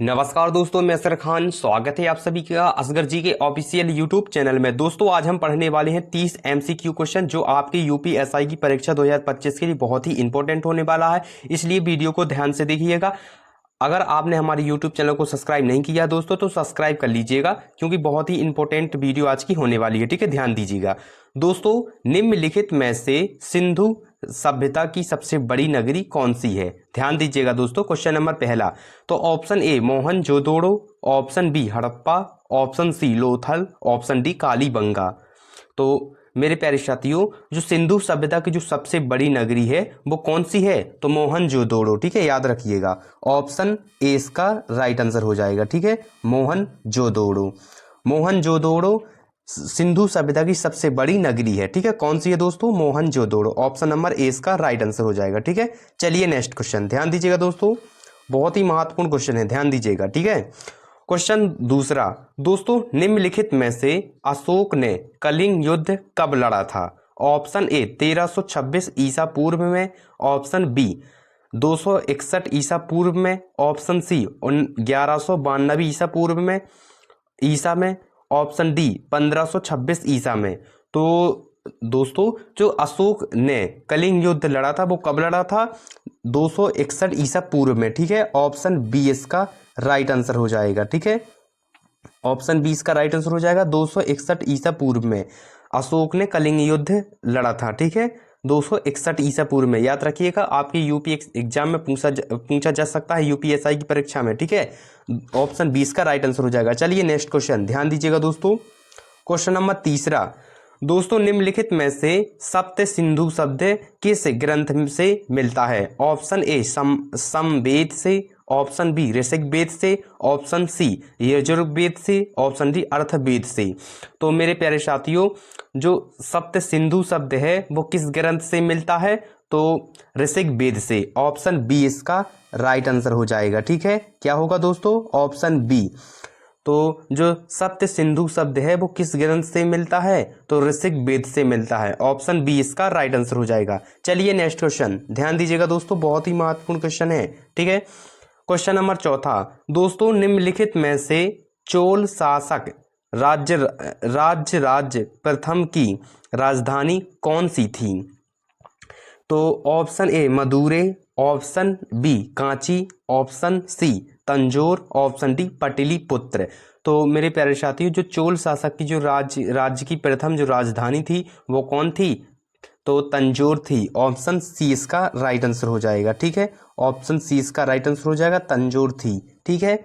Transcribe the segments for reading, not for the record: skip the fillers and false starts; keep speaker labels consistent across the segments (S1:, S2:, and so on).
S1: नमस्कार दोस्तों, मैं असगर खान। स्वागत है आप सभी का असगर जी के ऑफिशियल यूट्यूब चैनल में। दोस्तों आज हम पढ़ने वाले हैं 30 एमसीक्यू क्वेश्चन जो आपकी यूपीएसआई की परीक्षा 2025 के लिए बहुत ही इंपॉर्टेंट होने वाला है, इसलिए वीडियो को ध्यान से देखिएगा। अगर आपने हमारे यूट्यूब चैनल को सब्सक्राइब नहीं किया दोस्तों तो सब्सक्राइब कर लीजिएगा, क्योंकि बहुत ही इंपॉर्टेंट वीडियो आज की होने वाली है। ठीक है, ध्यान दीजिएगा दोस्तों। निम्नलिखित में से सिंधु सभ्यता की सबसे बड़ी नगरी कौन सी है? ध्यान दीजिएगा दोस्तों। क्वेश्चन नंबर पहला, तो option A Mohenjodaro, option B Harappa, option C Lothal, option D Kalibanga. तो मेरे प्यारे साथियों, जो सिंधु सभ्यता की जो सबसे बड़ी नगरी है वो कौन सी है? तो मोहनजोदड़ो। ठीक है, याद रखिएगा। ऑप्शन ए इसका राइट आंसर हो जाएगा। ठीक है, मोहनजोदड़ो। मोहनजोदड़ो सिंधु सभ्यता की सबसे बड़ी नगरी है। ठीक है, कौन सी है दोस्तों? मोहनजोदड़ो। ऑप्शन नंबर ए इसका राइट आंसर हो जाएगा। ठीक है, चलिए नेक्स्ट क्वेश्चन ध्यान दीजिएगा दोस्तों, बहुत ही महत्वपूर्ण क्वेश्चन है, ध्यान दीजिएगा। ठीक है, क्वेश्चन दूसरा, दोस्तों निम्नलिखित में से अशोक ने कलिंग युद्ध कब लड़ा था? ऑप्शन ए 1326 ईसा पूर्व में, ऑप्शन बी 261 ईसा पूर्व में, ऑप्शन सी 1192 ईसा में, ऑप्शन डी 1526 ईसा में। तो दोस्तों जो अशोक ने कलिंग युद्ध लड़ा था वो कब लड़ा था? 261 ईसा पूर्व में। ठीक है, ऑप्शन बी इसका राइट आंसर हो जाएगा। ठीक है, ऑप्शन बी इसका राइट आंसर हो जाएगा। 261 ईसा पूर्व में अशोक ने कलिंग युद्ध लड़ा था। ठीक है, 261 ईसा पूर्व में। याद रखिएगा, आपकी यूपी एग्जाम में पूछा जा सकता है, यूपीएसआई की परीक्षा में। ठीक है, ऑप्शन 20 का राइट आंसर हो जाएगा। चलिए नेक्स्ट क्वेश्चन ध्यान दीजिएगा दोस्तों। क्वेश्चन नंबर तीसरा, दोस्तों निम्नलिखित में से सप्त सिंधु शब्द किस ग्रंथ से मिलता है? ऑप्शन ए समवेद से, ऑप्शन बी ऋग्वेद से, ऑप्शन सी यजुर्वेद से, ऑप्शन डी अर्थवेद से। तो मेरे प्यारे साथियों, जो सप्त सिंधु शब्द है वो किस ग्रंथ से मिलता है? तो ऋग्वेद से। ऑप्शन बी इसका राइट आंसर हो जाएगा। ठीक है, क्या होगा दोस्तों? Option B. तो जो सप्त सिंधु शब्द है वो किस ग्रंथ से मिलता है? तो ऋग्वेद से मिलता है। ऑप्शन बी इसका राइट आंसर हो जाएगा। चलिए नेक्स्ट क्वेश्चन ध्यान दीजिएगा दोस्तों, बहुत ही महत्वपूर्ण क्वेश्चन है। ठीक है, क्वेश्चन नंबर चौथा, दोस्तों निम्नलिखित में से चोल शासक राज्य प्रथम की राजधानी कौन सी थी? तो option A Madurai, option B Kanchi, option C Tanjore, option D Pataliputra. तो मेरे प्यारे साथियों, जो चोल शासक की जो राज्य की प्रथम जो राजधानी थी वो कौन थी? तो तंजौर थी। ऑप्शन सी इसका राइट आंसर हो जाएगा। ठीक है, ऑप्शन सी इसका राइट आंसर हो जाएगा, तंजौर थी। ठीक है,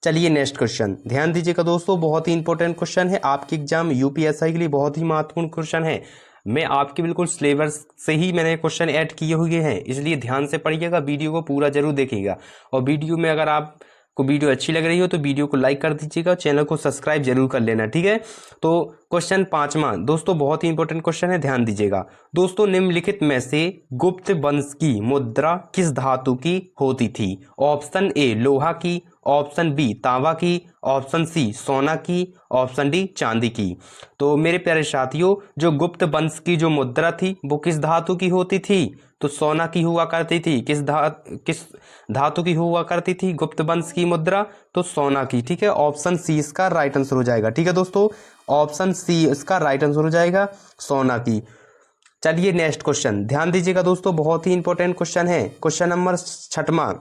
S1: चलिए नेक्स्ट क्वेश्चन ध्यान दीजिएगा दोस्तों, बहुत ही इंपॉर्टेंट क्वेश्चन है आपके एग्जाम यूपीएसआई के लिए, बहुत ही महत्वपूर्ण क्वेश्चन है। मैं आपके बिल्कुल सिलेबस से ही मैंने क्वेश्चन ऐड किए हुए हैं, इसलिए ध्यान से पढ़िएगा, वीडियो को पूरा जरूर देखिएगा। और वीडियो में अगर आपको वीडियो अच्छी लग रही हो तो वीडियो को लाइक कर दीजिएगा, चैनल को सब्सक्राइब जरूर कर लेना। ठीक है, तो क्वेश्चन पांचवा दोस्तों, बहुत ही इंपॉर्टेंट क्वेश्चन है, ध्यान दीजिएगा दोस्तों। निम्नलिखित में से गुप्त वंश की मुद्रा किस धातु की होती थी? ऑप्शन ए लोहा की, ऑप्शन बी तांबा की, ऑप्शन सी सोना की, ऑप्शन डी चांदी की। तो मेरे प्यारे साथियों, जो गुप्त वंश की जो मुद्रा थी वो किस धातु की होती थी? तो सोना की हुआ करती थी। किस धातु की हुआ करती थी गुप्त वंश की मुद्रा? तो सोना की। ठीक है, ऑप्शन सी इसका राइट आंसर हो जाएगा। ठीक है दोस्तों, ऑप्शन सी इसका राइट आंसर हो जाएगा, सोना की। चलिए नेक्स्ट क्वेश्चन ध्यान दीजिएगा दोस्तों, बहुत ही इंपॉर्टेंट क्वेश्चन है। क्वेश्चन नंबर छठवां,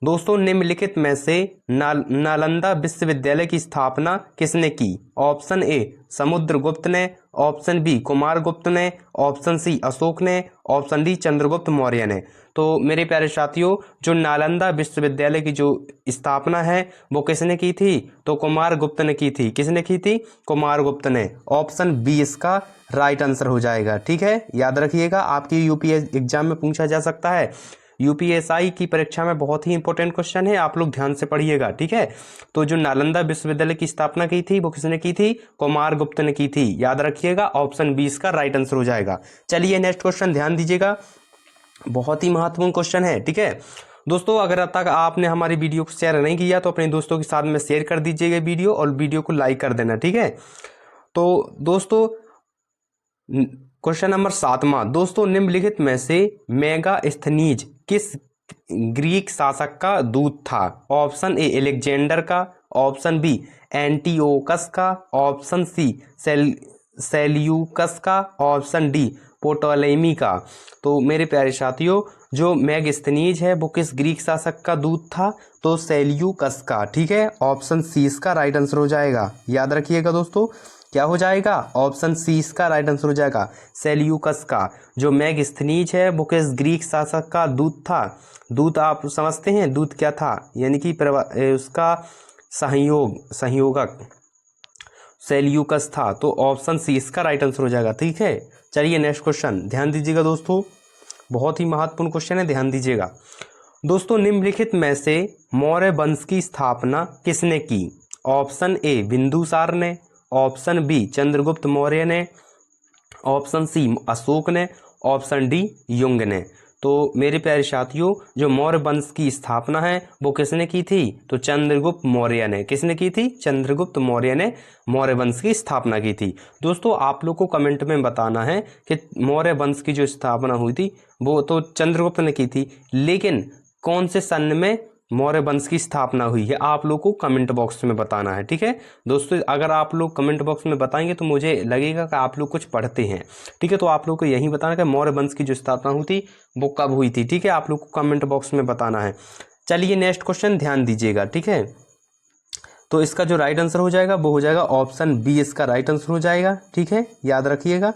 S1: दोस्तों निम्नलिखित में से नालंदा विश्वविद्यालय की स्थापना किसने की? ऑप्शन ए समुद्रगुप्त ने, ऑप्शन बी कुमारगुप्त ने, ऑप्शन सी अशोक ने, ऑप्शन डी चंद्रगुप्त मौर्य ने। तो मेरे प्यारे साथियों, जो नालंदा विश्वविद्यालय की जो स्थापना है वो किसने की थी? तो कुमारगुप्त ने की थी। किसने की थी? कुमारगुप्त ने। ऑप्शन बी इसका राइट आंसर हो जाएगा। ठीक है, याद रखिएगा, आपकी यूपीएससी एग्जाम में पूछा जा सकता है, यूपीएसआई की परीक्षा में बहुत ही इंपॉर्टेंट क्वेश्चन है, आप लोग ध्यान से पढ़िएगा। ठीक है, तो जो नालंदा विश्वविद्यालय की स्थापना की थी वो किसने की थी? कुमारगुप्त ने की थी। याद रखिएगा, ऑप्शन 20 का राइट आंसर हो जाएगा। चलिए नेक्स्ट क्वेश्चन ध्यान दीजिएगा, बहुत ही महत्वपूर्ण क्वेश्चन है। ठीक है दोस्तों, अगर अब तक आपने हमारी वीडियो को शेयर नहीं किया तो अपने दोस्तों के साथ में शेयर कर दीजिएगा वीडियो, और वीडियो को लाइक कर देना। ठीक है, तो दोस्तों क्वेश्चन नंबर 7वां, दोस्तों निम्नलिखित में से मेगास्थनीज किस ग्रीक शासक का दूत था? ऑप्शन ए एलेक्जेंडर का, ऑप्शन बी एंटिओकस का, ऑप्शन सी सेल्यूकस का, ऑप्शन डी पोटोलेमी का। तो मेरे प्यारे साथियों, जो मैगस्थनीज है वो किस ग्रीक शासक का दूत था? तो सेल्यूकस का। ठीक है, ऑप्शन सी इसका राइट आंसर हो जाएगा। याद रखिएगा दोस्तों, क्या हो जाएगा? ऑप्शन सी इसका राइट आंसर हो जाएगा, सेल्यूकस का। जो मैगस्थनीज है वो किस ग्रीक शासक का दूत था? दूत आप समझते हैं, दूत क्या था? यानी कि उसका संयोगक सेल्यूकस था। तो ऑप्शन सी इसका राइट आंसर हो जाएगा। ठीक है, चलिए नेक्स्ट क्वेश्चन ध्यान दीजिएगा दोस्तों, बहुत ही महत्वपूर्ण क्वेश्चन है, ध्यान दीजिएगा दोस्तों। निम्नलिखित में से मौर्य वंश की स्थापना किसने की? ऑप्शन ए बिंदुसार ने, ऑप्शन बी चंद्रगुप्त मौर्य ने, ऑप्शन सी अशोक ने, ऑप्शन डी युंग ने। तो मेरे प्यारे साथियों, जो मौर्य वंश की स्थापना है वो किसने की थी? तो चंद्रगुप्त मौर्य ने। किसने की थी? चंद्रगुप्त मौर्य ने मौर्य वंश की स्थापना की थी। दोस्तों आप लोग को कमेंट में बताना है कि मौर्य वंश की जो स्थापना हुई थी वो तो चंद्रगुप्त ने की थी, लेकिन कौन से सन में मौर्य वंश की स्थापना हुई है, आप लोग को कमेंट बॉक्स में बताना है। ठीक है दोस्तों, अगर आप लोग कमेंट बॉक्स में बताएंगे तो मुझे लगेगा कि आप लोग कुछ पढ़ते हैं। ठीक है, तो आप लोग को यही बताना कि मौर्य वंश की जो स्थापना हुई थी वो कब हुई थी। ठीक है, आप लोग को कमेंट बॉक्स में बताना है। चलिए नेक्स्ट क्वेश्चन ध्यान दीजिएगा। ठीक है, तो इसका जो राइट आंसर हो जाएगा वो हो जाएगा ऑप्शन बी, इसका राइट आंसर हो जाएगा। ठीक है, याद रखिएगा,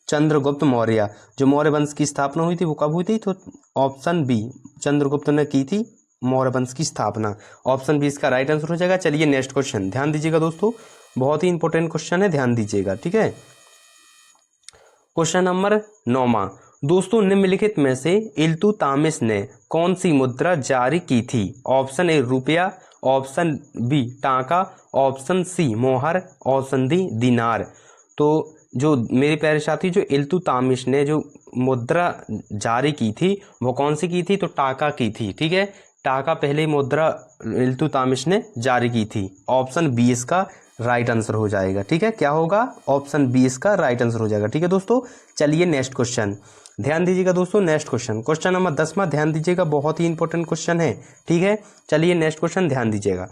S1: चंद्रगुप्त मौर्य। जो मौर्य वंश की स्थापना हुई थी वो कब हुई थी? तो ऑप्शन बी, चंद्रगुप्त ने की थी मौर्य वंश की स्थापना। ऑप्शन बी इसका राइट आंसर हो जाएगा। चलिए नेक्स्ट क्वेश्चन ध्यान दीजिएगा दोस्तों, बहुत ही इंपॉर्टेंट क्वेश्चन है, ध्यान दीजिएगा। ठीक है, क्वेश्चन नंबर 9वां दोस्तों, निम्नलिखित में से इल्तुतमिश ने कौन सी मुद्रा जारी की थी? ऑप्शन ए रुपया, ऑप्शन बी टाका, ऑप्शन सी मोहर, ऑप्शन डी दिनार। तो जो मेरे प्यारे साथी, जो इल्तुतमिश ने जो मुद्रा जारी की थी वो कौन सी की थी? तो टाका की थी। ठीक है, टाका पहले मुद्रा इल्तुतमिश ने जारी की थी। ऑप्शन बी इसका राइट आंसर हो जाएगा। ठीक है, क्या होगा? ऑप्शन बी इसका राइट आंसर हो जाएगा। ठीक है दोस्तों, चलिए नेक्स्ट क्वेश्चन ध्यान दीजिएगा दोस्तों। नेक्स्ट क्वेश्चन, क्वेश्चन नंबर 10वां, ध्यान दीजिएगा, बहुत ही इंपॉर्टेंट क्वेश्चन है। ठीक है, चलिए नेक्स्ट क्वेश्चन ध्यान दीजिएगा।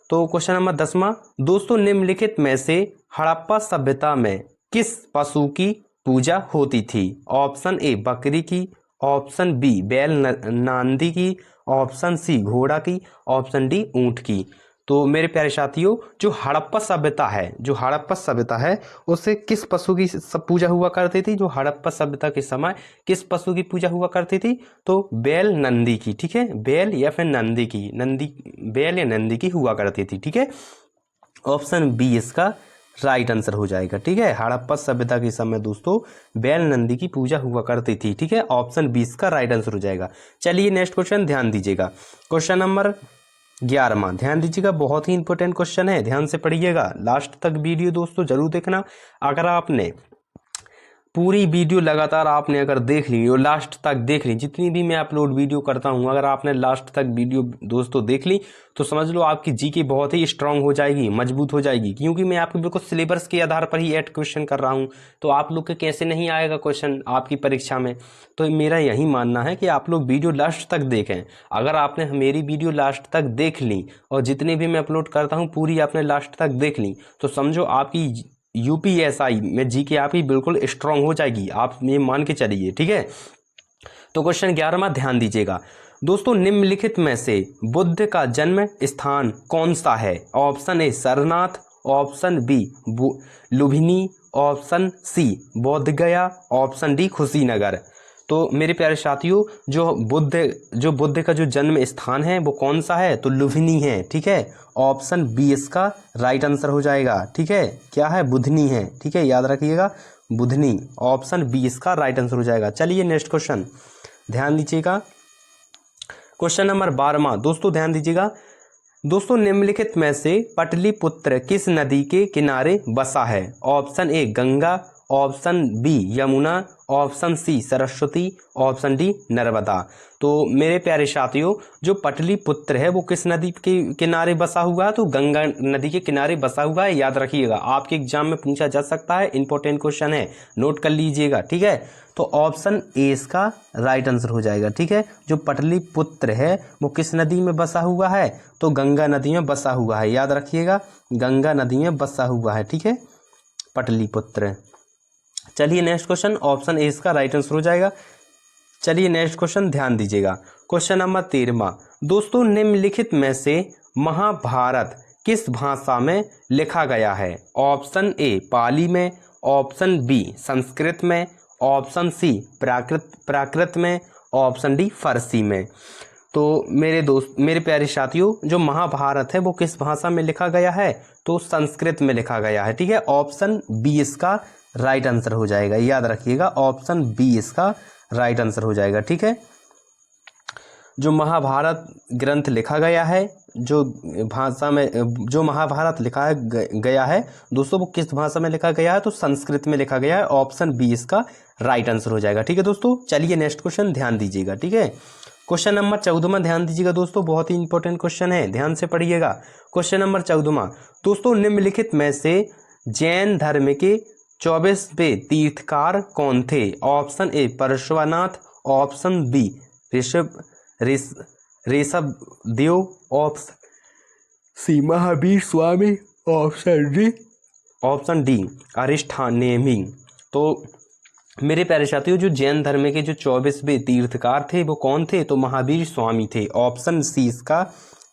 S1: तो क्वेश्चन नंबर 10वां दोस्तों, निम्नलिखित में से हड़प्पा सभ्यता में किस पशु की पूजा होती थी? ऑप्शन ए बकरी की, ऑप्शन बी बैल नांदी की, ऑप्शन सी घोड़ा की, ऑप्शन डी ऊंट की। तो मेरे प्यारे साथियों, जो हड़प्पा सभ्यता है, जो हड़प्पा सभ्यता है उससे किस पशु की पूजा हुआ करती थी? जो हड़प्पा सभ्यता के समय किस पशु की पूजा हुआ करती थी? तो बैल नंदी की। ठीक है, बैल या फिर नंदी की, नंदी बैल या नंदी की हुआ करती थी। ठीक है, ऑप्शन बी इसका राइट आंसर हो जाएगा। ठीक है, हड़प्पा सभ्यता के समय दोस्तों बैल नंदी की पूजा हुआ करती थी। ठीक है, ऑप्शन बी इसका राइट आंसर हो जाएगा। चलिए नेक्स्ट क्वेश्चन ध्यान दीजिएगा, क्वेश्चन नंबर 11वां, ध्यान दीजिएगा, बहुत ही इंपॉर्टेंट क्वेश्चन है, ध्यान से पढ़िएगा, लास्ट तक वीडियो दोस्तों जरूर देखना। अगर आपने पूरी वीडियो लगातार आपने अगर देख ली और लास्ट तक देख ली, जितनी भी मैं अपलोड वीडियो करता हूं, अगर आपने लास्ट तक वीडियो दोस्तों देख ली तो समझ लो आपकी जीके बहुत ही स्ट्रांग हो जाएगी, मजबूत हो जाएगी, क्योंकि मैं आपके बिल्कुल सिलेबस के आधार पर ही 8 क्वेश्चन कर रहा हूं। तो आप लोग के कैसे नहीं आएगा क्वेश्चन आपकी परीक्षा में? तो मेरा यही मानना है कि आप लोग वीडियो लास्ट तक देखें। अगर आपने मेरी वीडियो लास्ट तक देख ली और जितने भी मैं अपलोड करता हूँ पूरी आपने लास्ट तक देख ली तो समझो आपकी यूपीएसआई में जीके आपकी बिल्कुल स्ट्रांग हो जाएगी, आप ये मान के चलिए। ठीक है, तो क्वेश्चन 11वां ध्यान दीजिएगा दोस्तों, निम्नलिखित में से बुद्ध का जन्म स्थान कौन सा है? Option A Sarnath, option B Lumbini, option C Bodhgaya, option D Kushinagar. तो मेरे प्यारे साथियों, जो बुद्ध का जो जन्म स्थान है वो कौन सा है? तो लुम्बिनी है। ठीक है, ऑप्शन बी इसका राइट आंसर हो जाएगा। ठीक है, क्या है? बुधनी है। ठीक है, याद रखिएगा, बुधनी, ऑप्शन बी इसका राइट आंसर हो जाएगा। चलिए नेक्स्ट क्वेश्चन ध्यान दीजिएगा, क्वेश्चन नंबर 12वां दोस्तों, ध्यान दीजिएगा दोस्तों, निम्नलिखित में से पाटलिपुत्र किस नदी के किनारे बसा है? Option A Ganga, option B Yamuna, option C Saraswati, option D Narmada. तो मेरे प्यारे साथियों, जो पटलिपुत्र है वो किस नदी के किनारे बसा हुआ है? तो गंगा नदी के किनारे बसा हुआ है। याद रखिएगा, आपके एग्जाम में पूछा जा सकता है, इंपॉर्टेंट क्वेश्चन है, नोट कर लीजिएगा। ठीक है, तो ऑप्शन ए इसका राइट आंसर हो जाएगा। ठीक है, जो पटलिपुत्र है वो किस नदी में बसा हुआ है? तो गंगा नदी में बसा हुआ है। याद रखिएगा, गंगा नदी में बसा हुआ है। ठीक है, पटलिपुत्र। चलिए नेक्स्ट क्वेश्चन, ऑप्शन ए इसका राइट आंसर हो जाएगा। चलिए नेक्स्ट क्वेश्चन ध्यान दीजिएगा। Question number 13। दोस्तों, निम्नलिखित में से महाभारत किस भाषा में लिखा गया है? ऑप्शन ए पाली में, ऑप्शन बी संस्कृत में, ऑप्शन सी प्राकृत में, ऑप्शन डी फारसी में। तो मेरे प्यारे साथियों, जो महाभारत है वो किस भाषा में लिखा गया है? तो संस्कृत में लिखा गया है। ठीक है, ऑप्शन बी इसका राइट आंसर हो जाएगा। याद रखिएगा, ऑप्शन बी इसका राइट आंसर हो जाएगा। ठीक है, जो महाभारत ग्रंथ लिखा गया है, जो भाषा में जो महाभारत लिखा गया है दोस्तों, वो किस भाषा में लिखा गया है? तो संस्कृत में लिखा गया है। ऑप्शन बी इसका राइट आंसर हो जाएगा। ठीक है दोस्तों, चलिए नेक्स्ट क्वेश्चन ध्यान दीजिएगा। ठीक है, क्वेश्चन नंबर 14 ध्यान दीजिएगा दोस्तों, बहुत ही इंपॉर्टेंट क्वेश्चन है, ध्यान से पढ़िएगा। Question number 14। दोस्तों, निम्नलिखित में से जैन धर्म के 24वें तीर्थकार कौन थे? Option A Parshvanath, option B Rishabh Dev, option C Mahavir Swami, option D Arishtanemi. तो मेरे प्यारे साथियों, जो जैन धर्म के जो 24वें तीर्थकार थे वो कौन थे? तो महावीर स्वामी थे। ऑप्शन सी इसका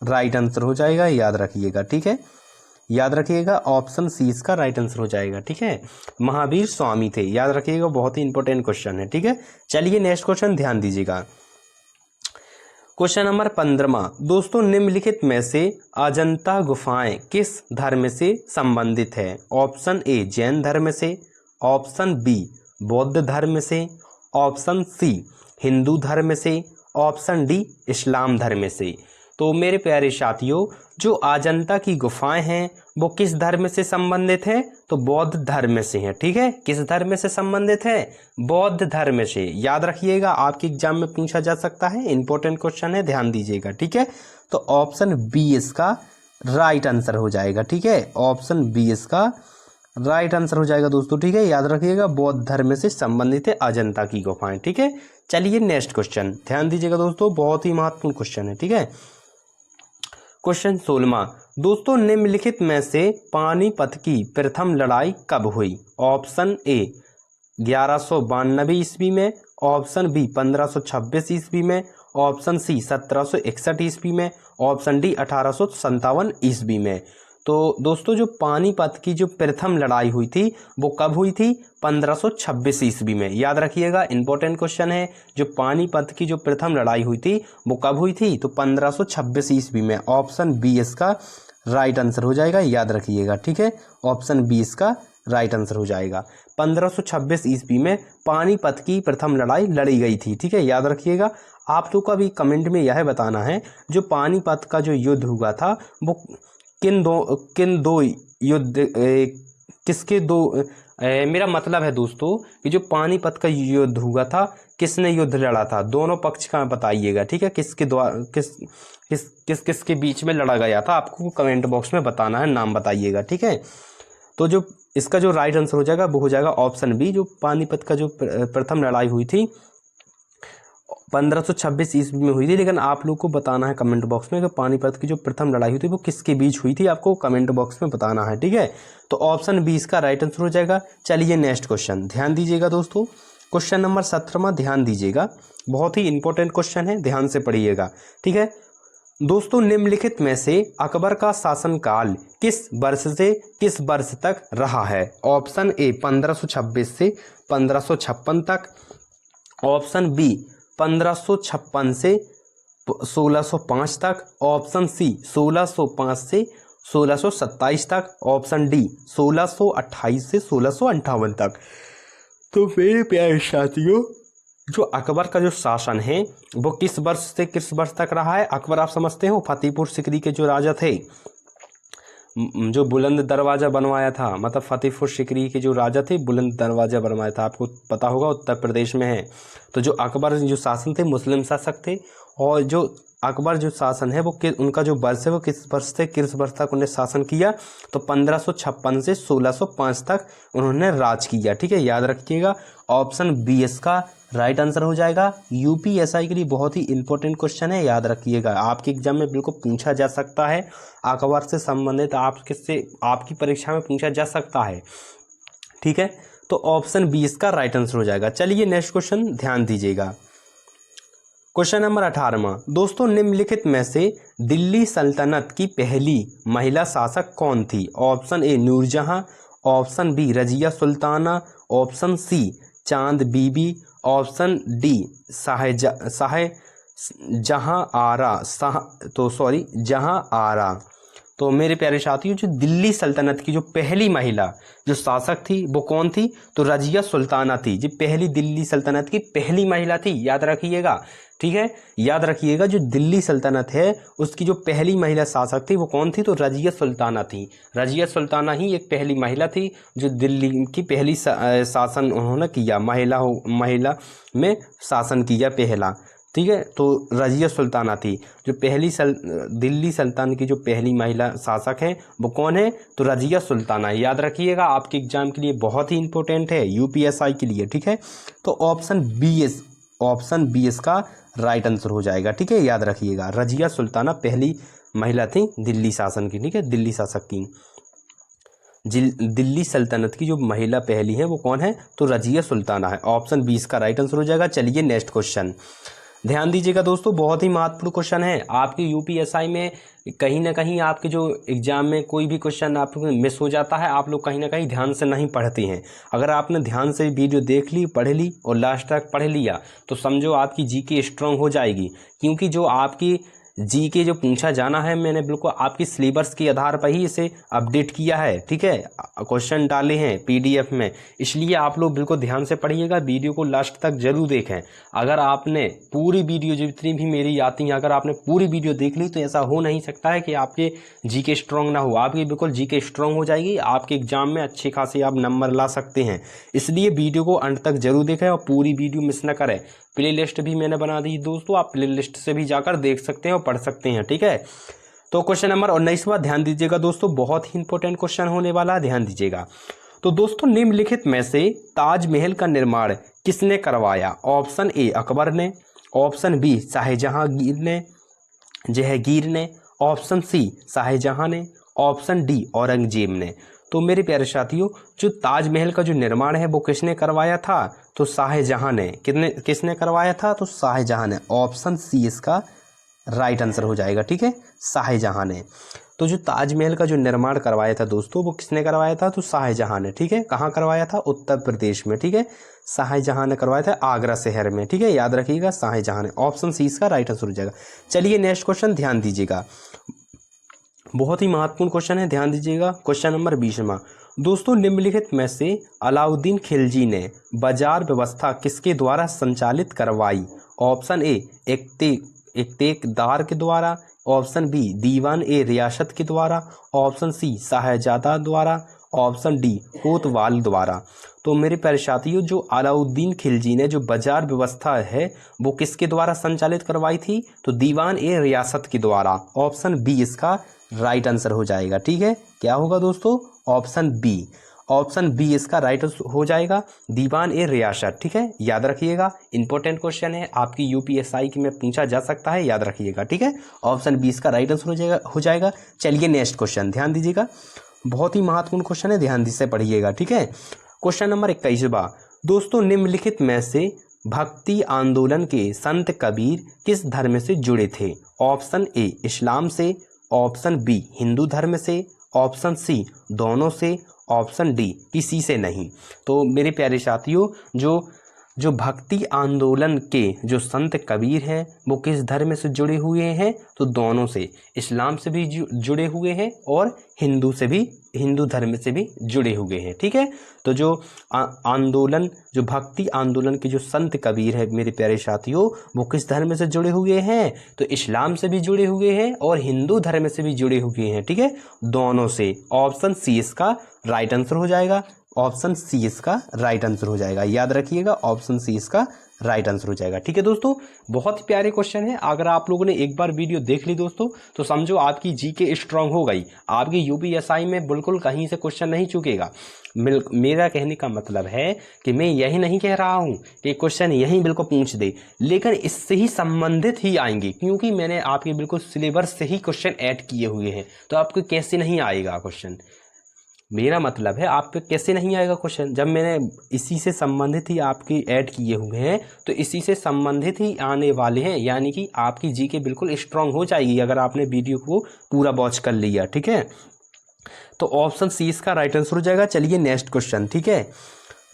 S1: राइट आंसर हो जाएगा। याद रखिएगा। ठीक है, याद रखिएगा, ऑप्शन सी इसका राइट आंसर हो जाएगा। ठीक है, महावीर स्वामी थे। याद रखिएगा, बहुत ही इंपॉर्टेंट क्वेश्चन है। ठीक है, चलिए नेक्स्ट क्वेश्चन ध्यान दीजिएगा। Question number 15। दोस्तों, निम्नलिखित में से अजंता गुफाएं किस धर्म से संबंधित है? ऑप्शन ए जैन धर्म से, ऑप्शन बी बौद्ध धर्म से, ऑप्शन सी हिंदू धर्म से, ऑप्शन डी इस्लाम धर्म से। तो मेरे प्यारे साथियों, जो अजंता की गुफाएं हैं वो किस धर्म से संबंधित है? तो बौद्ध धर्म से हैं। ठीक है, किस धर्म से संबंधित है? बौद्ध धर्म से। याद रखिएगा, आपके एग्जाम में पूछा जा सकता है, इंपॉर्टेंट क्वेश्चन है, ध्यान दीजिएगा। ठीक है, तो ऑप्शन बी इसका राइट आंसर हो जाएगा। ठीक है, ऑप्शन बी इसका राइट आंसर हो जाएगा दोस्तों। ठीक है, याद रखिएगा, बौद्ध धर्म से संबंधित है अजंता की गुफाएं। ठीक है, चलिए नेक्स्ट क्वेश्चन ध्यान दीजिएगा दोस्तों, बहुत ही महत्वपूर्ण क्वेश्चन है। ठीक है, क्वेश्चन 16। दोस्तों, निम्नलिखित में से पानीपत की प्रथम लड़ाई कब हुई? ऑप्शन ए 1192 ईस्वी में, ऑप्शन बी 1526 ईस्वी में, ऑप्शन सी 1761 ईस्वी में, ऑप्शन डी 1857 ईस्वी में। तो दोस्तों, जो पानीपत की जो प्रथम लड़ाई हुई थी वो कब हुई थी? 1526 ईस्वी में। याद रखिएगा, इंपॉर्टेंट क्वेश्चन है। जो पानीपत की जो प्रथम लड़ाई हुई थी वो कब हुई थी? तो 1526 ईस्वी में। ऑप्शन बी इसका राइट आंसर हो जाएगा। याद रखिएगा। ठीक है, ऑप्शन बी इसका राइट आंसर हो जाएगा। 1526 ईस्वी में पानीपत की प्रथम लड़ाई लड़ी गई थी। ठीक है, याद रखिएगा। आप लोग का भी कमेंट में यह बताना है, जो पानीपत का जो युद्ध हुआ था वो किन दो युद्ध किसके दो मेरा मतलब है दोस्तों कि जो पानीपत का युद्ध हुआ था किसने युद्ध लड़ा था? दोनों पक्ष का बताइएगा। ठीक है, किसके द्वारा किसके बीच में लड़ा गया था, आपको कमेंट बॉक्स में बताना है, नाम बताइएगा। ठीक है, तो जो इसका जो राइट आंसर हो जाएगा वो हो जाएगा ऑप्शन बी। जो पानीपत का जो प्रथम लड़ाई हुई थी 1526 ईस्वी में हुई थी, लेकिन आप लोग को बताना है कमेंट बॉक्स में कि पानीपत की जो प्रथम लड़ाई हुई थी वो किसके बीच हुई थी, आपको कमेंट बॉक्स में बताना है। ठीक है, तो ऑप्शन बी इसका राइट आंसर हो जाएगा। चलिए नेक्स्ट क्वेश्चन ध्यान दीजिएगा दोस्तों, क्वेश्चन नंबर 17 ध्यान दीजिएगा, बहुत ही इंपॉर्टेंट क्वेश्चन है, ध्यान से पढ़िएगा। ठीक है दोस्तों, निम्नलिखित में से अकबर का शासनकाल किस वर्ष से किस वर्ष तक रहा है? ऑप्शन ए 1526 से 1556 तक, ऑप्शन बी 1556 से 1605 तक, ऑप्शन सी 1605 से 1627 तक, ऑप्शन डी 1628 से 1658 तक। तो मेरे प्यारे साथियों, जो अकबर का जो शासन है वो किस वर्ष से किस वर्ष तक रहा है? अकबर आप समझते हो फतेहपुर सिकरी के जो राजा थे जो बुलंद दरवाज़ा बनवाया था, मतलब फतेहपुर सिकरी के जो राजा थे बुलंद दरवाज़ा बनवाया था, आपको पता होगा उत्तर प्रदेश में है। तो जो अकबर जो शासन थे मुस्लिम शासक थे, और जो अकबर जो शासन है वो उनका जो वर्ष है वो किस वर्ष से किस वर्ष तक उन्हें शासन किया, तो 1556 से 1605 तक उन्होंने राज किया। ठीक है, याद रखिएगा। ऑप्शन बी इसका राइट आंसर हो जाएगा। यूपीएसआई के लिए बहुत ही इंपॉर्टेंट क्वेश्चन है, याद रखिएगा। आपके एग्जाम में बिल्कुल पूछा जा सकता है, अकबर से संबंधित आपकी परीक्षा में पूछा जा सकता है। ठीक है, तो ऑप्शन बी इसका राइट आंसर हो जाएगा। चलिए नेक्स्ट क्वेश्चन ध्यान दीजिएगा। क्वेश्चन नंबर 18वां, दोस्तों निम्नलिखित में से दिल्ली सल्तनत की पहली महिला शासक कौन थी? Option A Nurjahan, option B Razia Sultana, option C Chand Bibi, option D जहां आरा। तो मेरे प्यारे साथियों, जो दिल्ली सल्तनत की जो पहली महिला जो शासक थी वो कौन थी? तो रजिया सुल्ताना थी। जो पहली दिल्ली सल्तनत की पहली महिला थी, याद रखिएगा। ठीक है, याद रखिएगा, जो दिल्ली सल्तनत है उसकी जो पहली महिला शासक थी वो कौन थी? तो रजिया सुल्ताना थी। रजिया सुल्ताना ही एक पहली महिला थी जो दिल्ली की पहली शासन उन्होंने किया, महिला में शासन किया पहला। ठीक है, तो रजिया सुल्ताना थी जो दिल्ली सल्तनत की जो पहली महिला शासक हैं वो कौन है? तो रजिया सुल्ताना। याद रखिएगा, आपके एग्जाम के लिए बहुत ही इंपॉर्टेंट है, यूपीएसआई के लिए। ठीक है, तो ऑप्शन बी इसका राइट आंसर हो जाएगा। ठीक है, याद रखिएगा, रजिया सुल्ताना पहली महिला थी दिल्ली शासन की। ठीक है, दिल्ली शासक की दिल्ली सल्तनत की जो महिला पहली है वो कौन है? तो रजिया सुल्ताना है। ऑप्शन बी इसका राइट आंसर हो जाएगा। चलिए नेक्स्ट क्वेश्चन ध्यान दीजिएगा दोस्तों, बहुत ही महत्वपूर्ण क्वेश्चन है। आपके यूपीएसआई में कहीं ना कहीं आपके जो एग्जाम में कोई भी क्वेश्चन आप मिस हो जाता है, आप लोग कहीं ना कहीं ध्यान से नहीं पढ़ते हैं। अगर आपने ध्यान से वीडियो देख ली, पढ़ ली और लास्ट तक पढ़ लिया तो समझो आपकी जीके स्ट्रांग हो जाएगी। क्योंकि जो आपकी जीके जो पूछा जाना है, मैंने बिल्कुल आपकी सिलेबस के आधार पर ही इसे अपडेट किया है। ठीक है, क्वेश्चन डाले हैं पीडीएफ में, इसलिए आप लोग बिल्कुल ध्यान से पढ़िएगा, वीडियो को लास्ट तक जरूर देखें। अगर आपने पूरी वीडियो जितनी भी मेरी आती हैं, अगर आपने पूरी वीडियो देख ली तो ऐसा हो नहीं सकता है कि आपके जीके स्ट्रांग ना हो। आपकी बिल्कुल जीके स्ट्रांग हो जाएगी, आपके एग्जाम में अच्छे खासे आप नंबर ला सकते हैं। इसलिए वीडियो को अंत तक जरूर देखें और पूरी वीडियो मिस न करें। प्ले लिस्ट भी मैंने बना दी दोस्तों, आप प्ले लिस्ट से भी जाकर देख सकते हैं और पढ़ सकते हैं। ठीक है, तो क्वेश्चन नंबर 19वां ध्यान दीजिएगा दोस्तों, बहुत ही इंपॉर्टेंट क्वेश्चन होने वाला है, ध्यान दीजिएगा। तो दोस्तों निम्नलिखित में से ताजमहल का निर्माण किसने करवाया? ऑप्शन ए अकबर ने, ऑप्शन बी जहांगीर ने, ऑप्शन सी शाहजहां ने, ऑप्शन डी औरंगजेब ने। तो मेरे प्यारे साथियों, जो ताजमहल का जो निर्माण है वो किसने करवाया था? तो शाहजहां ने। किसने करवाया था? तो शाहजहां ने। ऑप्शन सी इसका राइट आंसर हो जाएगा। ठीक है, शाहजहां ने। तो जो ताजमहल का जो निर्माण करवाया था दोस्तों वो किसने करवाया था? तो शाहजहां ने। ठीक है, कहाँ करवाया था? उत्तर प्रदेश में। ठीक है, शाहजहां ने करवाया था आगरा शहर में। ठीक है, याद रखिएगा, शाहजहां ने। ऑप्शन सी इसका राइट आंसर हो जाएगा। चलिए नेक्स्ट क्वेश्चन ध्यान दीजिएगा, बहुत ही महत्वपूर्ण क्वेश्चन है, ध्यान दीजिएगा। क्वेश्चन नंबर 20वां, दोस्तों निम्नलिखित में से अलाउद्दीन खिलजी ने बाजार व्यवस्था किसके द्वारा संचालित करवाई? ऑप्शन ए इख्तियार के द्वारा, ऑप्शन बी दीवान ए रियासत के द्वारा, ऑप्शन सी शाहजादा द्वारा, ऑप्शन डी कोतवाल द्वारा। तो मेरे प्यारे साथियों, जो अलाउद्दीन खिलजी ने जो बाजार व्यवस्था है वो किसके द्वारा संचालित करवाई थी? तो दीवान ए रियासत के द्वारा। ऑप्शन बी इसका राइट आंसर हो जाएगा। ठीक है, क्या होगा दोस्तों? Option B. ऑप्शन बी इसका राइट हो जाएगा, दीवान ए रियासत। ठीक है, याद रखिएगा, इंपॉर्टेंट क्वेश्चन है, आपकी यूपीएसआई की में पूछा जा सकता है, याद रखिएगा। ठीक है, ऑप्शन बी इसका राइट आंसर हो जाएगा। चलिए नेक्स्ट क्वेश्चन ध्यान दीजिएगा, बहुत ही महत्वपूर्ण क्वेश्चन है, ध्यान से पढ़िएगा। ठीक है, क्वेश्चन नंबर 21वां, दोस्तों निम्नलिखित में से भक्ति आंदोलन के संत कबीर किस धर्म से जुड़े थे? ऑप्शन ए इस्लाम से, ऑप्शन बी हिंदू धर्म से, ऑप्शन सी दोनों से, ऑप्शन डी किसी से नहीं। तो मेरे प्यारे साथियों, जो जो भक्ति आंदोलन के जो संत कबीर हैं वो किस धर्म से जुड़े हुए हैं? तो दोनों से, इस्लाम से भी जुड़े हुए हैं और हिंदू धर्म से भी जुड़े हुए हैं। ठीक है, तो जो आंदोलन, जो भक्ति आंदोलन के जो संत कबीर है मेरे प्यारे साथियों, वो किस धर्म से जुड़े हुए हैं? तो इस्लाम से भी जुड़े हुए हैं और हिंदू धर्म से भी जुड़े हुए हैं। ठीक है, दोनों से। ऑप्शन सी इसका राइट आंसर हो जाएगा। ऑप्शन सी इसका राइट आंसर हो जाएगा, याद रखिएगा, ऑप्शन सी इसका राइट आंसर हो जाएगा। ठीक है दोस्तों, बहुत प्यारे क्वेश्चन है। अगर आप लोगों ने एक बार वीडियो देख ली दोस्तों तो समझो आपकी जीके स्ट्रांग हो गई, आपकी यूपीएसआई में बिल्कुल कहीं से क्वेश्चन नहीं चुकेगा। मेरा कहने का मतलब है कि मैं यही नहीं कह रहा हूं कि क्वेश्चन यही बिल्कुल पूछ दे, लेकिन इससे ही संबंधित ही आएंगे, क्योंकि मैंने आपके बिल्कुल सिलेबस से ही क्वेश्चन ऐड किए हुए हैं। तो आपको कैसे नहीं आएगा क्वेश्चन? मेरा मतलब है आप पे कैसे नहीं आएगा क्वेश्चन, जब मैंने इसी से संबंधित ही आपके ऐड किए हुए हैं तो इसी से संबंधित ही आने वाले हैं। यानी कि आपकी जीके बिल्कुल स्ट्रांग हो जाएगी अगर आपने वीडियो को पूरा वॉच कर लिया। ठीक है, तो ऑप्शन सी इसका राइट आंसर हो जाएगा। चलिए नेक्स्ट क्वेश्चन। ठीक है,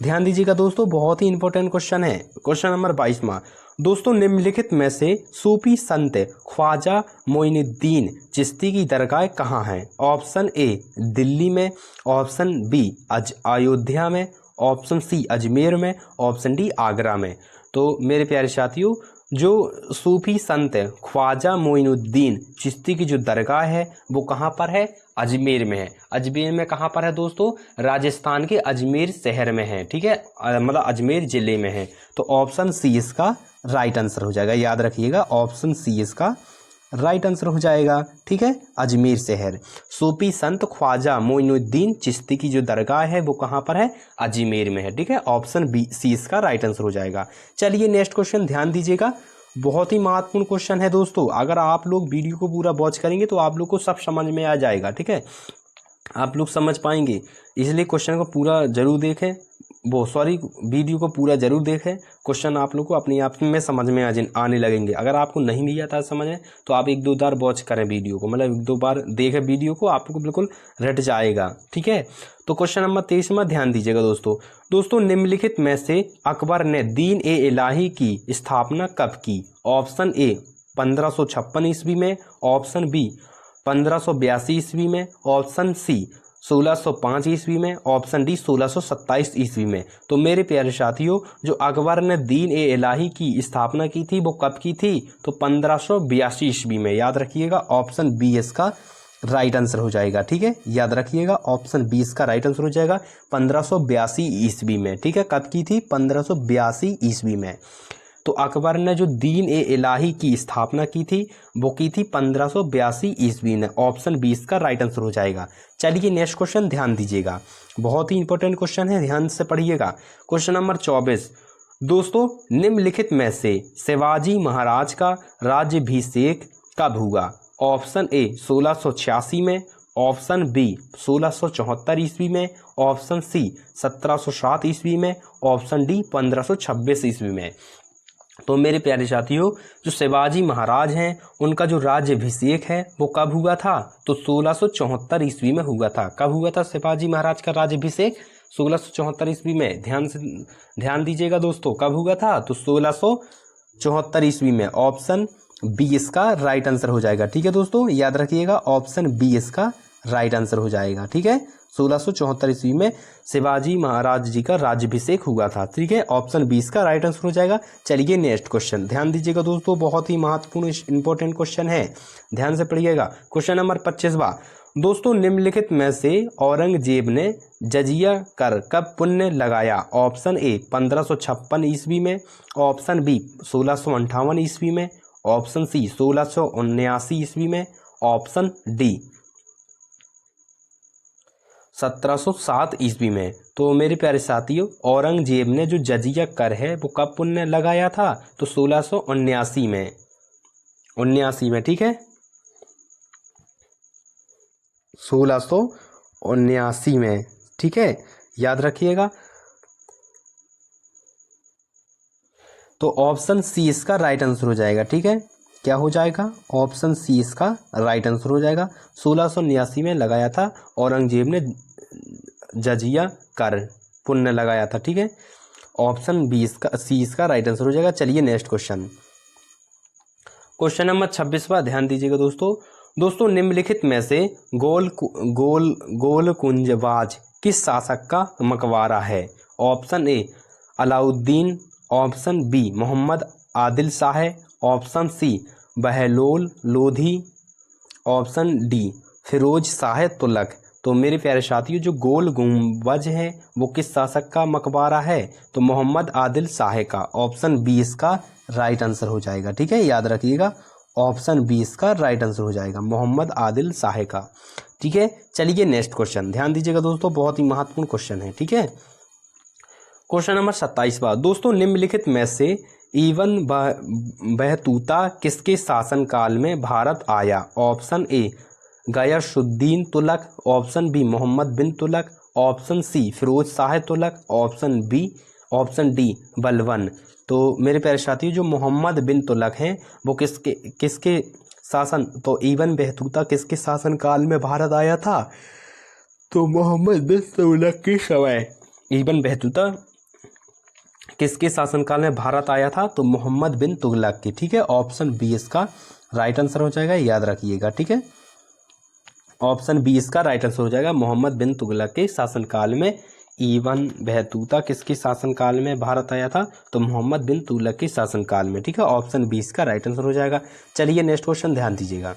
S1: ध्यान दीजिएगा दोस्तों, बहुत ही इंपॉर्टेंट क्वेश्चन है। क्वेश्चन नंबर 22वां, दोस्तों निम्नलिखित में से सूफी संत ख्वाजा मोइनुद्दीन चिश्ती की दरगाह कहाँ है? ऑप्शन ए दिल्ली में, ऑप्शन बी अयोध्या में, ऑप्शन सी अजमेर में, ऑप्शन डी आगरा में। तो मेरे प्यारे साथियों, जो सूफी संत ख्वाजा मोइनुद्दीन चिश्ती की जो दरगाह है वो कहाँ पर है? अजमेर में है। अजमेर में कहाँ पर है दोस्तों? राजस्थान के अजमेर शहर में है। ठीक है, मतलब अजमेर जिले में है। तो ऑप्शन सी इसका राइट आंसर हो जाएगा, याद रखिएगा, ऑप्शन सी इसका राइट आंसर हो जाएगा। ठीक है, अजमेर शहर। सूफी संत ख्वाजा मोइनुद्दीन चिश्ती की जो दरगाह है वो कहाँ पर है? अजमेर में है। ठीक है, ऑप्शन बी सी इसका राइट आंसर हो जाएगा। चलिए नेक्स्ट क्वेश्चन, ध्यान दीजिएगा, बहुत ही महत्वपूर्ण क्वेश्चन है दोस्तों। अगर आप लोग वीडियो को पूरा वॉच करेंगे तो आप लोग को सब समझ में आ जाएगा। ठीक है, आप लोग समझ पाएंगे, इसलिए क्वेश्चन को पूरा जरूर देखें, वीडियो को पूरा जरूर देखें। क्वेश्चन आप लोग को अपने आप में समझ में आने लगेंगे। अगर आपको नहीं भी आता समझ में तो आप एक दो बार वॉच करें वीडियो को, मतलब एक दो बार देखें वीडियो को, आपको बिल्कुल रट जाएगा। ठीक है, तो क्वेश्चन नंबर 23 में ध्यान दीजिएगा दोस्तों निम्नलिखित में से अकबर ने दीन ए इलाही की स्थापना कब की? ऑप्शन ए 1556 ईस्वी में, ऑप्शन बी 1582 ईस्वी में, ऑप्शन सी 1605 ईस्वी में, ऑप्शन डी 1627 ईस्वी में। तो मेरे प्यारे साथियों, जो अकबर ने दीन ए इलाही की स्थापना की थी वो कब की थी? तो 1582 ईस्वी में, याद रखिएगा, ऑप्शन बी इसका राइट आंसर हो जाएगा। ठीक है, याद रखिएगा, ऑप्शन 20 का राइट आंसर हो जाएगा 1582 ईस्वी में। ठीक है, कब की थी? 1582 ईस्वी में। तो अकबर ने जो दीन ए इलाही की स्थापना की थी वो की थी 1582 ईस्वी में। ऑप्शन 20 का राइट आंसर हो जाएगा। चलिए नेक्स्ट क्वेश्चन, ध्यान दीजिएगा, बहुत ही इंपॉर्टेंट क्वेश्चन है, ध्यान से पढ़िएगा। क्वेश्चन नंबर 24, दोस्तों निम्नलिखित में से शिवाजी महाराज का राज्याभिषेक कब हुआ? ऑप्शन ए 1686 में, ऑप्शन बी 1674 ईस्वी में, ऑप्शन सी 1707 ईस्वी में, ऑप्शन डी 1526 ईस्वी में। तो मेरे प्यारे साथियों, जो शिवाजी महाराज हैं उनका जो राज्याभिषेक है वो कब हुआ था? तो 1674 ईस्वी में हुआ था। कब हुआ था शिवाजी महाराज का राज्याभिषेक? 1674 ईस्वी में। ध्यान दीजिएगा दोस्तों, कब हुआ था? तो 1674 ईस्वी में। ऑप्शन बी इसका राइट आंसर हो जाएगा। ठीक है दोस्तों, याद रखिएगा, ऑप्शन बी इसका राइट आंसर हो जाएगा। ठीक है, 1674 ईस्वी में शिवाजी महाराज जी का राज्याभिषेक हुआ था। ठीक है, ऑप्शन 20 का राइट आंसर हो जाएगा। चलिए नेक्स्ट क्वेश्चन, ध्यान दीजिएगा दोस्तों, बहुत ही महत्वपूर्ण इंपॉर्टेंट क्वेश्चन है, ध्यान से पढ़िएगा। क्वेश्चन नंबर 25वां, दोस्तों निम्नलिखित में से औरंगजेब ने जजिया कर कब पुण्य लगाया? ऑप्शन ए 1556 ईस्वी में, ऑप्शन बी 1658 ईस्वी में, ऑप्शन सी 1679 ईस्वी में, ऑप्शन डी 1707 ईस्वी में। तो मेरे प्यारे साथियों, औरंगजेब ने जो जजिया कर है वो कब पुण्य लगाया था? तो 1679 में, 79 में। ठीक है, 1679 में। ठीक है, याद रखिएगा। तो ऑप्शन सी इसका राइट आंसर हो जाएगा। ठीक है, क्या हो जाएगा? ऑप्शन सी इसका राइट आंसर हो जाएगा। 1679 में लगाया था औरंगजेब ने जजिया कर पुण्य लगाया था। ठीक है, ऑप्शन बी इसका सी इसका राइट आंसर हो जाएगा। चलिए नेक्स्ट क्वेश्चन, क्वेश्चन नंबर 26वां ध्यान दीजिएगा दोस्तों निम्नलिखित में से गोलकुंजबाज किस शासक का मकबरा है? Option A Alauddin, option B Mohammad Adil Shah, option C Bahlol Lodi, option D Firoz Shah Tughlaq. तो मेरे प्यारे साथियों जो गोल गुंबज है वो किस शासक का मकबरा है? तो मोहम्मद आदिल शाह का। ऑप्शन बी इसका राइट आंसर हो जाएगा। ठीक है, याद रखिएगा, ऑप्शन बी इसका राइट आंसर हो जाएगा, मोहम्मद आदिल शाह का। ठीक है, चलिए नेक्स्ट क्वेश्चन ध्यान दीजिएगा दोस्तों, बहुत ही महत्वपूर्ण क्वेश्चन है। ठीक है, क्वेश्चन नंबर 27वां दोस्तों निम्नलिखित में से इब्न बहतूता किसके शासनकाल में भारत आया? Option A Ghiyasuddin Tughlaq, option B Mohammad bin Tughlaq, option C Firoz Shah Tughlaq, option D Balban. तो मेरे प्यारे साथियों जो मोहम्मद बिन तुगलक हैं वो किसके शासन, तो इब्न बहतूता किसके शासनकाल में भारत आया था? तो मोहम्मद बिन तुगलक के समय इब्न बहतूता किसके शासनकाल में भारत आया था? तो मोहम्मद बिन तुगलक की। ठीक है, ऑप्शन बी इसका राइट आंसर हो जाएगा, याद रखिएगा। ठीक है, ऑप्शन बी इसका राइट आंसर हो जाएगा, मोहम्मद बिन तुगलक के शासनकाल में इब्न बहतूता किसके शासनकाल में भारत आया था? तो मोहम्मद बिन तुगलक के शासनकाल में। ठीक है, ऑप्शन बी इसका राइट आंसर हो जाएगा। चलिए नेक्स्ट क्वेश्चन ध्यान दीजिएगा,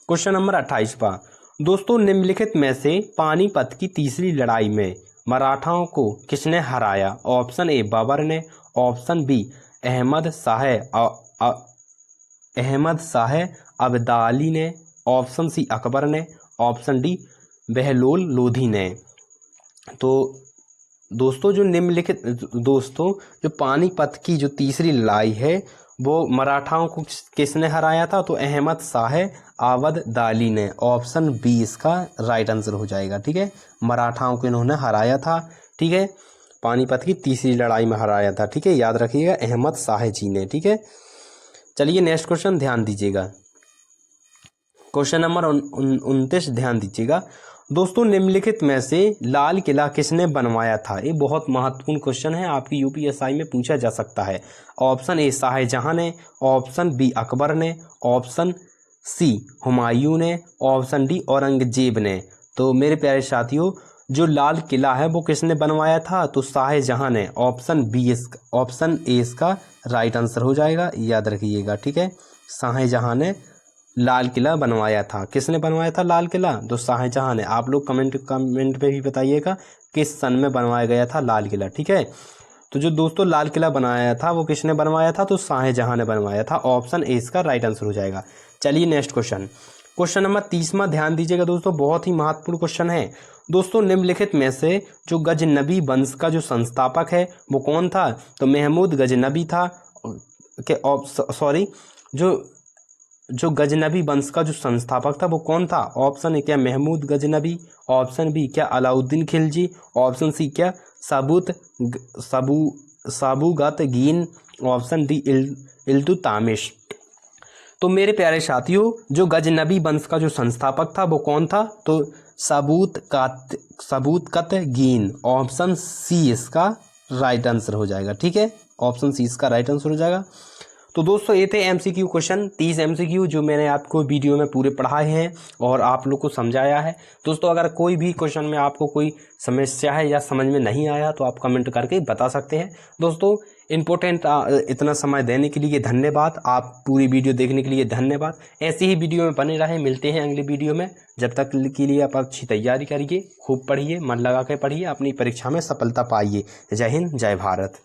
S1: क्वेश्चन नंबर 28वां दोस्तों निम्नलिखित में से पानीपत की तीसरी लड़ाई में मराठाओं को किसने हराया? ऑप्शन ए बाबर ने, ऑप्शन बी अहमद शाह अब्दाली ने, ऑप्शन सी अकबर ने, ऑप्शन डी बहलोल लोधी ने। तो दोस्तों जो निम्नलिखित जो पानीपत की जो तीसरी लड़ाई है वो मराठाओं को किसने हराया था? तो अहमद शाह अब्दाली ने। ऑप्शन बी इसका राइट आंसर हो जाएगा। ठीक है, मराठाओं को इन्होंने हराया था। ठीक है, पानीपत की तीसरी लड़ाई में हराया था। ठीक है, याद रखिएगा, अहमद शाह जी ने। ठीक है, चलिए नेक्स्ट क्वेश्चन ध्यान दीजिएगा, क्वेश्चन नंबर 29 ध्यान दीजिएगा दोस्तों निम्नलिखित में से लाल किला किसने बनवाया था? ये बहुत महत्वपूर्ण क्वेश्चन है, आपकी यूपीएसआई में पूछा जा सकता है। ऑप्शन ए शाहजहां ने, ऑप्शन बी अकबर ने, ऑप्शन सी हुमायूं ने, ऑप्शन डी औरंगजेब ने। तो मेरे प्यारे साथियों जो लाल किला है वो किसने बनवाया था? तो शाहजहां ने। ऑप्शन ए इसका राइट आंसर हो जाएगा, याद रखिएगा। ठीक है, शाहजहां ने लाल किला बनवाया था। किसने बनवाया था लाल किला? तो शाहजहां ने। आप लोग कमेंट पे भी बताइएगा किस सन में बनवाया गया था लाल किला। ठीक है, तो जो दोस्तों लाल किला बनाया था वो किसने बनवाया था? तो शाहजहां ने बनवाया था। ऑप्शन ए इसका राइट आंसर हो जाएगा। चलिए नेक्स्ट क्वेश्चन, क्वेश्चन नंबर 30वां ध्यान दीजिएगा दोस्तों, बहुत ही महत्वपूर्ण क्वेश्चन है। दोस्तों निम्नलिखित में से जो गजनबी वंश का जो संस्थापक है वो कौन था? तो महमूद गजनबी था। जो गजनबी वंश का जो संस्थापक था वो कौन था? ऑप्शन ए क्या महमूद गजनबी, ऑप्शन बी क्या अलाउद्दीन खिलजी, ऑप्शन सी क्या साबुगतगीन, ऑप्शन डी इल्तुतमिश। तो मेरे प्यारे साथियों जो गजनबी वंश का जो संस्थापक था वो कौन था? तो साबुगतगीन। ऑप्शन सी इसका राइट आंसर हो जाएगा। ठीक है, ऑप्शन सी इसका राइट आंसर हो जाएगा। तो दोस्तों ये थे एमसीक्यू क्वेश्चन, 30 एमसीक्यू जो मैंने आपको वीडियो में पूरे पढ़ाए हैं और आप लोग को समझाया है। दोस्तों अगर कोई भी क्वेश्चन में आपको कोई समस्या है या समझ में नहीं आया तो आप कमेंट करके बता सकते हैं। दोस्तों इम्पोर्टेंट इतना समय देने के लिए धन्यवाद, आप पूरी वीडियो देखने के लिए धन्यवाद। ऐसी ही वीडियो में बने रहें, मिलते हैं अगली वीडियो में। जब तक के लिए आप अच्छी तैयारी करिए, खूब पढ़िए, मन लगा के पढ़िए, अपनी परीक्षा में सफलता पाइए। जय हिंद, जय भारत।